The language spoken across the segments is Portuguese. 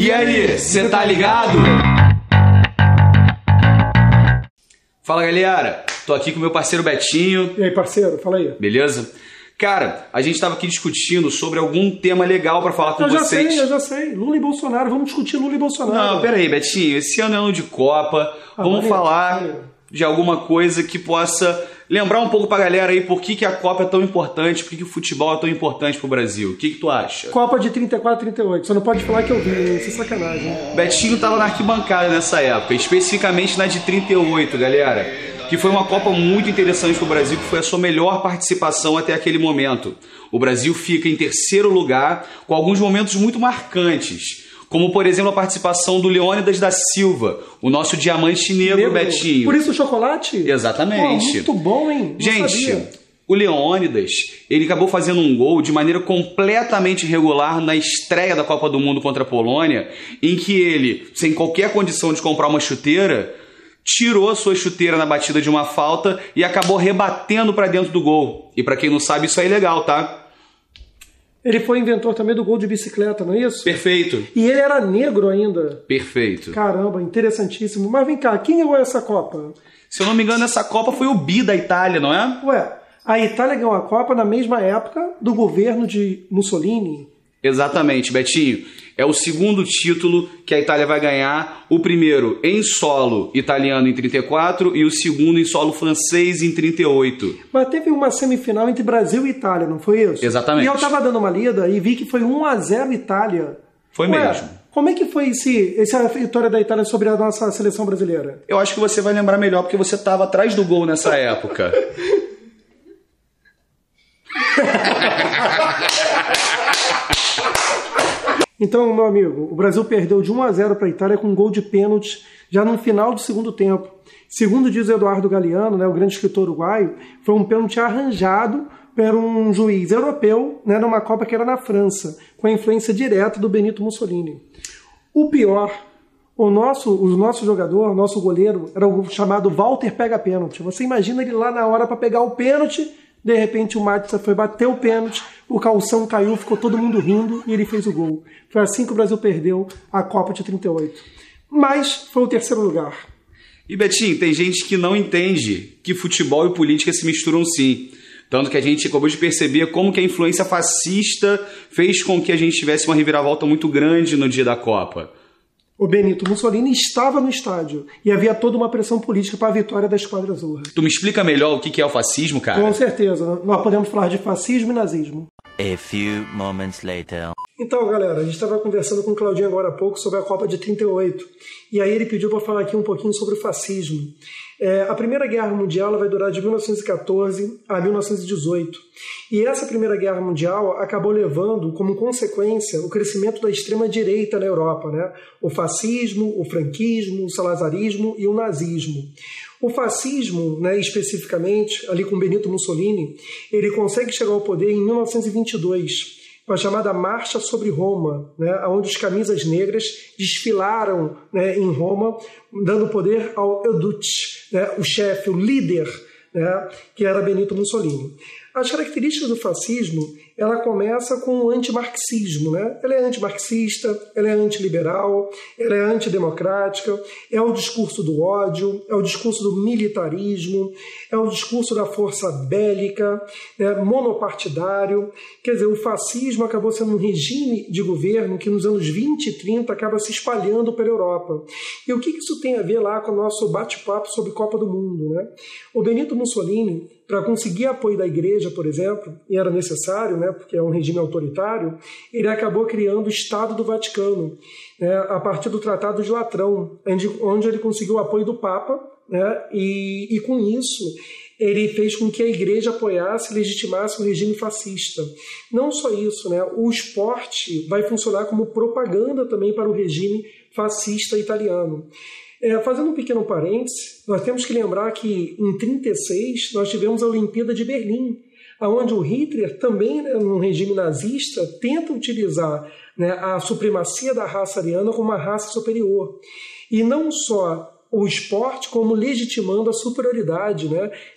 E aí, você tá ligado? Fala, galera. Tô aqui com meu parceiro Betinho. E aí, parceiro? Fala aí. Beleza? Cara, a gente tava aqui discutindo sobre algum tema legal pra falar com vocês. Eu já sei. Lula e Bolsonaro. Vamos discutir Lula e Bolsonaro. Não, pera aí, Betinho. Esse ano é ano de Copa. Vamos falar de alguma coisa que possa lembrar um pouco pra galera aí por que a Copa é tão importante, por que o futebol é tão importante pro Brasil. O que tu acha? Copa de 34 e 38. Você não pode falar que eu vi, isso é sacanagem. Betinho tava na arquibancada nessa época, especificamente na de 38, galera. Que foi uma Copa muito interessante pro Brasil, que foi a sua melhor participação até aquele momento. O Brasil fica em terceiro lugar, com alguns momentos muito marcantes. Como, por exemplo, a participação do Leônidas da Silva, o nosso diamante negro, Betinho. Por isso o chocolate? Exatamente. Pô, muito bom, hein? Não Gente, sabia. o Leônidas, ele acabou fazendo um gol de maneira completamente irregular na estreia da Copa do Mundo contra a Polônia, em que ele, sem qualquer condição de comprar uma chuteira, tirou a sua chuteira na batida de uma falta e acabou rebatendo para dentro do gol. E para quem não sabe, isso é ilegal, tá? Ele foi inventor também do gol de bicicleta, não é isso? Perfeito. E ele era negro ainda. Perfeito. Caramba, interessantíssimo. Mas vem cá, quem ganhou essa Copa? Se eu não me engano, essa Copa foi o bi da Itália, não é? Ué, a Itália ganhou a Copa na mesma época do governo de Mussolini. Exatamente, Betinho. É o segundo título que a Itália vai ganhar. O primeiro em solo italiano em 34 e o segundo em solo francês em 38. Mas teve uma semifinal entre Brasil e Itália, não foi isso? Exatamente. E eu tava dando uma lida e vi que foi 1-0 Itália. Foi mesmo. Como é que foi essa vitória da Itália sobre a nossa seleção brasileira? Eu acho que você vai lembrar melhor porque você estava atrás do gol nessa época. Então, meu amigo, o Brasil perdeu de 1-0 para a Itália com um gol de pênalti já no final do segundo tempo. Segundo diz o Eduardo Galeano, o grande escritor uruguaio, foi um pênalti arranjado por um juiz europeu, numa Copa que era na França, com a influência direta do Benito Mussolini. O pior, o nosso jogador, nosso goleiro, era o chamado Walter Pega Pênalti. Você imagina ele lá na hora para pegar o pênalti. De repente o Matissa foi bater o pênalti, o calção caiu, ficou todo mundo rindo e ele fez o gol. Foi assim que o Brasil perdeu a Copa de 38. Mas foi o terceiro lugar. E Betinho, tem gente que não entende que futebol e política se misturam sim. Tanto que a gente acabou de perceber como que a influência fascista fez com que a gente tivesse uma reviravolta muito grande no dia da Copa. O Benito Mussolini estava no estádio e havia toda uma pressão política para a vitória da Esquadra Azul. Tu me explica melhor o que é o fascismo, cara? Com certeza. Nós podemos falar de fascismo e nazismo. A few moments later. Então, galera, a gente estava conversando com o Claudinho agora há pouco sobre a Copa de 38. E aí ele pediu para falar aqui um pouquinho sobre o fascismo. A Primeira Guerra Mundial vai durar de 1914 a 1918. E essa Primeira Guerra Mundial acabou levando como consequência o crescimento da extrema-direita na Europa, O fascismo, o franquismo, o salazarismo e o nazismo. O fascismo, especificamente, ali com Benito Mussolini, ele consegue chegar ao poder em 1922, com a chamada Marcha sobre Roma, onde os camisas negras desfilaram em Roma, dando poder ao Euduce, o chefe, o líder, que era Benito Mussolini. As características do fascismo, ela começa com o antimarxismo, Ela é antimarxista, ela é antiliberal, ela é antidemocrática, é o discurso do ódio, é o discurso do militarismo, é o discurso da força bélica, monopartidário. Quer dizer, o fascismo acabou sendo um regime de governo que nos anos 20 e 30 acaba se espalhando pela Europa. E o que isso tem a ver lá com o nosso bate-papo sobre Copa do Mundo, O Benito Mussolini, para conseguir apoio da igreja, por exemplo, e era necessário, porque é um regime autoritário, ele acabou criando o Estado do Vaticano, a partir do Tratado de Latrão, onde ele conseguiu o apoio do Papa, e com isso ele fez com que a igreja apoiasse e legitimasse o regime fascista. Não só isso, o esporte vai funcionar como propaganda também para o regime fascista italiano. Fazendo um pequeno parêntese, nós temos que lembrar que em 1936 nós tivemos a Olimpíada de Berlim, onde o Hitler, também num regime nazista, tenta utilizar a supremacia da raça ariana como uma raça superior. E não só o esporte, como legitimando a superioridade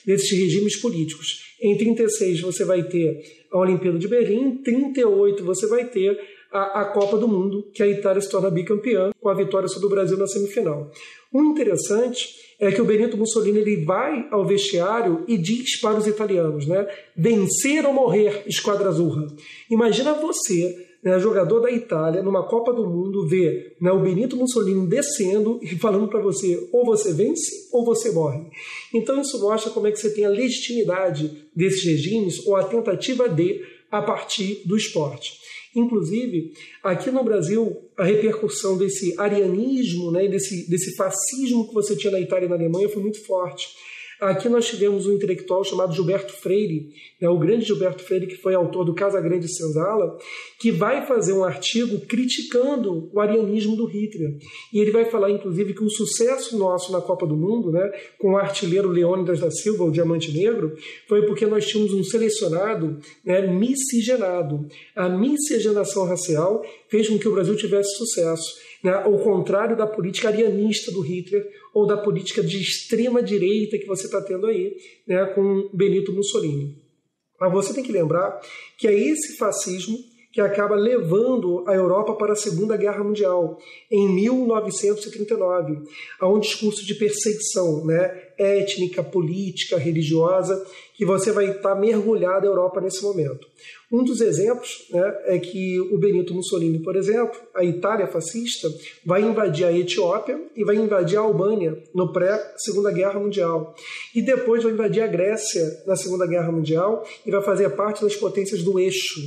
desses regimes políticos. Em 1936 você vai ter a Olimpíada de Berlim, em 1938 você vai ter a Copa do Mundo, que a Itália se torna bicampeã com a vitória sobre o Brasil na semifinal. O interessante é que o Benito Mussolini ele vai ao vestiário e diz para os italianos, né, vencer ou morrer, Esquadra Azzurra. Imagina você, né, jogador da Itália, numa Copa do Mundo, ver, né, o Benito Mussolini descendo e falando para você, ou você vence ou você morre. Então isso mostra como é que você tem a legitimidade desses regimes ou a tentativa de a partir do esporte. Inclusive, aqui no Brasil, a repercussão desse arianismo, né, desse fascismo que você tinha na Itália e na Alemanha foi muito forte. Aqui nós tivemos um intelectual chamado Gilberto Freire, né, o grande Gilberto Freire, que foi autor do Casagrande Senzala, que vai fazer um artigo criticando o arianismo do Hitler. E ele vai falar, inclusive, que o sucesso nosso na Copa do Mundo, né, com o artilheiro Leônidas da Silva, o Diamante Negro, foi porque nós tínhamos um selecionado, né, miscigenado. A miscigenação racial fez com que o Brasil tivesse sucesso, né, ao contrário da política arianista do Hitler ou da política de extrema-direita que você está tendo aí, né, com Benito Mussolini. Mas você tem que lembrar que é esse fascismo que acaba levando a Europa para a Segunda Guerra Mundial, em 1939. Há um discurso de perseguição, né, étnica, política, religiosa, que você vai estar mergulhado na Europa nesse momento. Um dos exemplos, né, é que o Benito Mussolini, por exemplo, a Itália fascista, vai invadir a Etiópia e vai invadir a Albânia no pré-Segunda Guerra Mundial. E depois vai invadir a Grécia na Segunda Guerra Mundial e vai fazer parte das potências do eixo.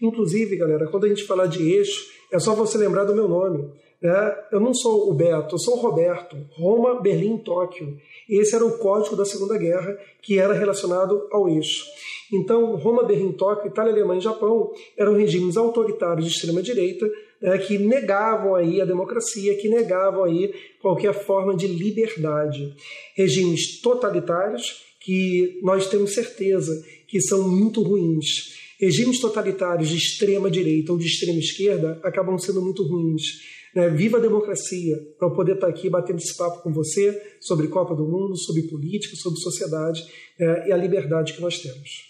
Inclusive, galera, quando a gente falar de eixo, é só você lembrar do meu nome. Né? Eu não sou o Beto, eu sou o Roberto. Roma, Berlim, Tóquio. Esse era o código da Segunda Guerra, que era relacionado ao eixo. Então, Roma, Berlim, Tóquio, Itália, Alemanha e Japão eram regimes autoritários de extrema-direita, né, que negavam aí a democracia, que negavam aí qualquer forma de liberdade. Regimes totalitários que nós temos certeza que são muito ruins. Regimes totalitários de extrema-direita ou de extrema-esquerda acabam sendo muito ruins. Viva a democracia, para eu poder estar aqui batendo esse papo com você sobre Copa do Mundo, sobre política, sobre sociedade e a liberdade que nós temos.